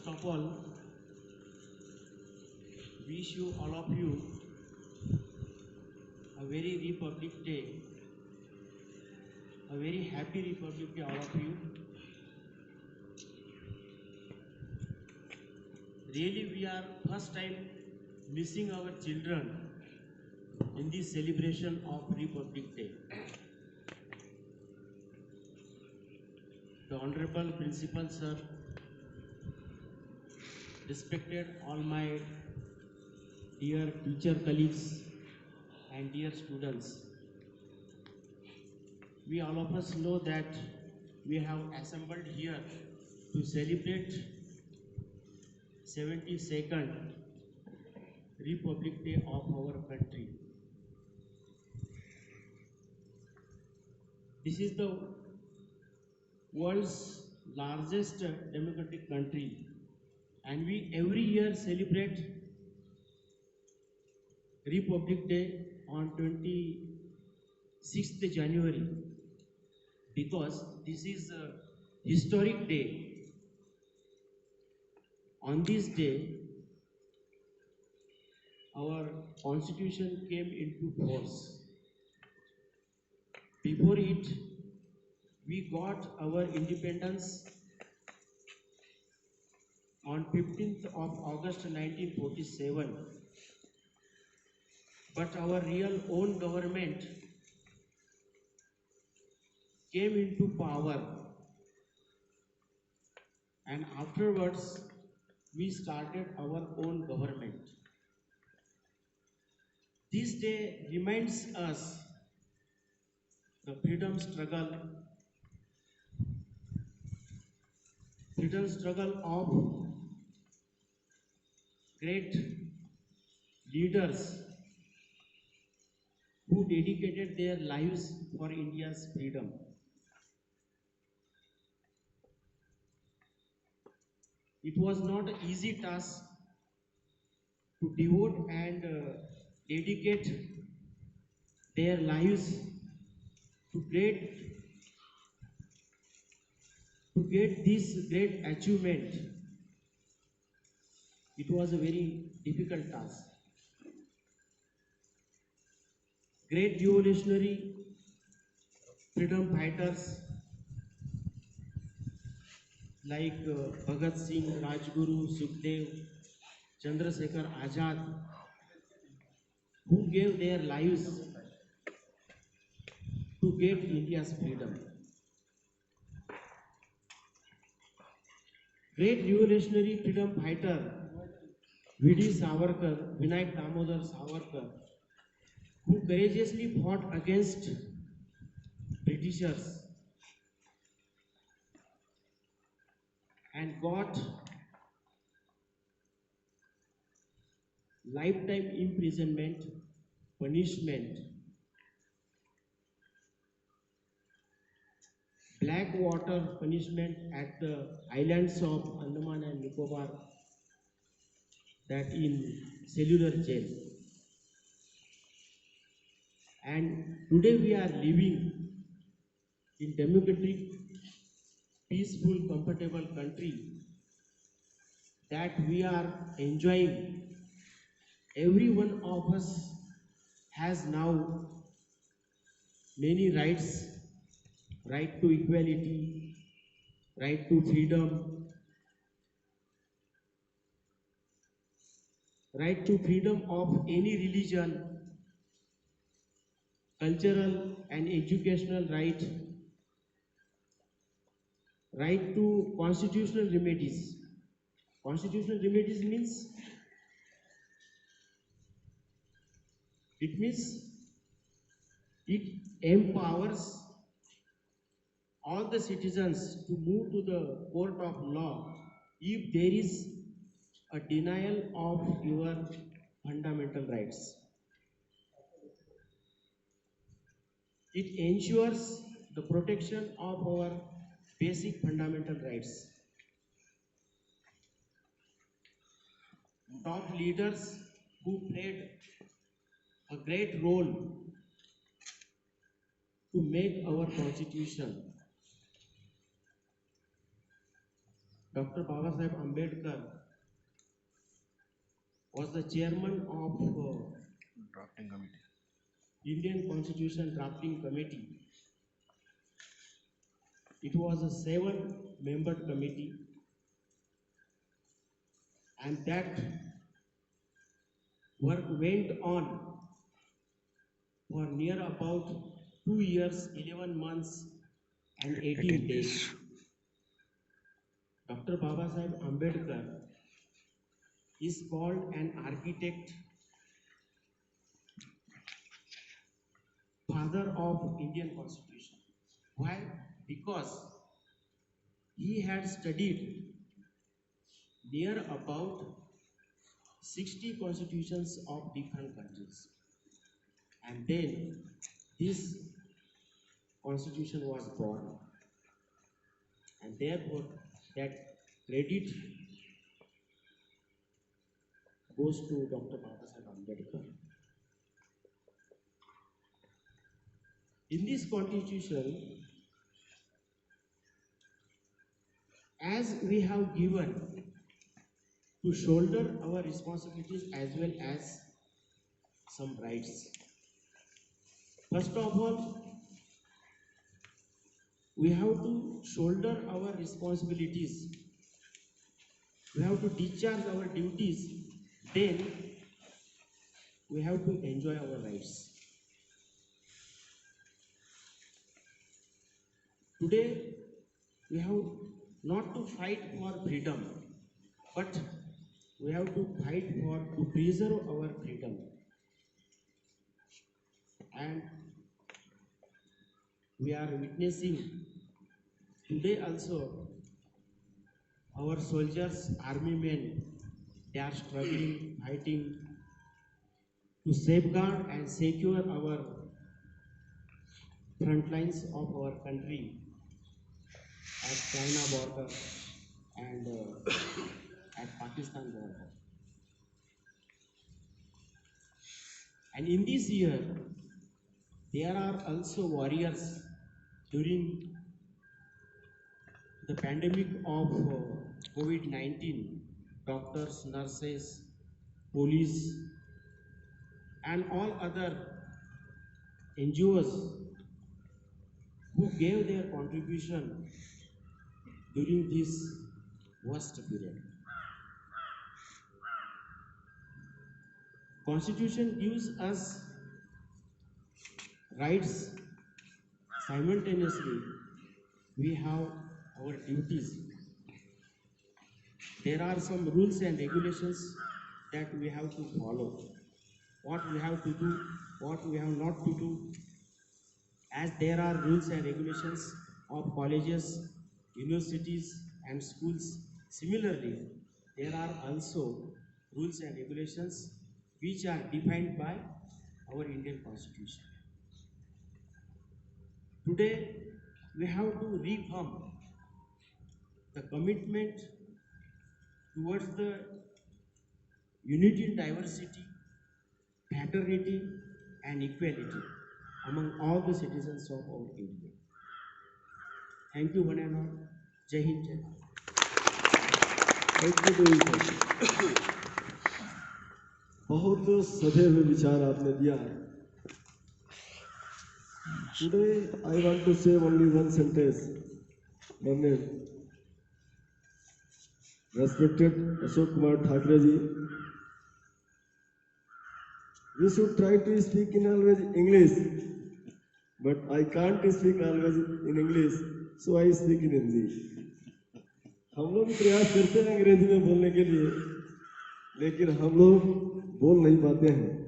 First of all, wish you all of you a very Republic Day, a very happy Republic Day, all of you. Really, we are first time missing our children in this celebration of Republic Day. The Honorable Principal Sir, respected all my dear teacher colleagues and dear students, we all of us know that we have assembled here to celebrate 72nd Republic Day of our country. This is the world's largest democratic country, and we every year celebrate Republic Day on 26th January because this is a historic day. On this day, our constitution came into force. Before it, we got our independence on 15th of August 1947. But our real own government came into power, and afterwards we started our own government. This day reminds us the freedom struggle of great leaders who dedicated their lives for India's freedom. It was not an easy task to devote and dedicate their lives to get this great achievement. It was a very difficult task. Great revolutionary freedom fighters like Bhagat Singh, Rajguru, Sukhdev, Chandrasekhar Azad, who gave their lives to get India's freedom. Great revolutionary freedom fighter V.D. Savarkar, Vinayak Damodar Savarkar, who courageously fought against Britishers and got lifetime imprisonment, punishment, black water punishment at the islands of Andaman and Nicobar, that in cellular jail. And today we are living in democratic, peaceful, comfortable country that we are enjoying. Every one of us has now many rights: right to equality, right to freedom, right to freedom of any religion, cultural and educational right, right to constitutional remedies. Constitutional remedies means it empowers all the citizens to move to the court of law if there is a denial of your fundamental rights. It ensures the protection of our basic fundamental rights. Top leaders who played a great role to make our constitution. Dr. Babasaheb Ambedkar was the chairman of Drafting committee. Indian Constitution Drafting Committee. It was a 7-member committee, and that work went on for near about 2 years, 11 months, and 18 days. Dr. Babasaheb Ambedkar is called an architect, father of Indian Constitution. Why? Because he had studied near about 60 constitutions of different countries, and then this constitution was born, and therefore that credit goes to Dr. Babasaheb Ambedkar. In this constitution, as we have given to shoulder our responsibilities as well as some rights. First of all, we have to shoulder our responsibilities. We have to discharge our duties. Then we have to enjoy our rights. Today, we have not to fight for freedom, but we have to fight to preserve our freedom. And we are witnessing today also our soldiers, army men, they are struggling, fighting to safeguard and secure our front lines of our country at China border and at Pakistan border. And in this year, there are also warriors during the pandemic of COVID-19, doctors, nurses, police, and all other NGOs who gave their contribution during this worst period. Constitution gives us rights. Simultaneously, we have our duties. There are some rules and regulations that we have to follow. What we have to do, what we have not to do. As there are rules and regulations of colleges, universities, and schools, similarly, there are also rules and regulations which are defined by our Indian Constitution. Today, we have to reaffirm the commitment towards the unity in diversity, fraternity, and equality among all the citizens of our India. Thank you one and all. Jai Hind, Jai Bharat. Thank you very much. बहुत सधे हुए विचार आपने दिया. Today I want to say only one sentence. Respected Ashok Kumar Thakre ji, we should try to speak in always English, but I can't speak always in English, so I speak in Hindi. हम लोग प्रयास करते हैं अंग्रेजी में बोलने के लिए, लेकिन हम लोग बोल नहीं पाते हैं.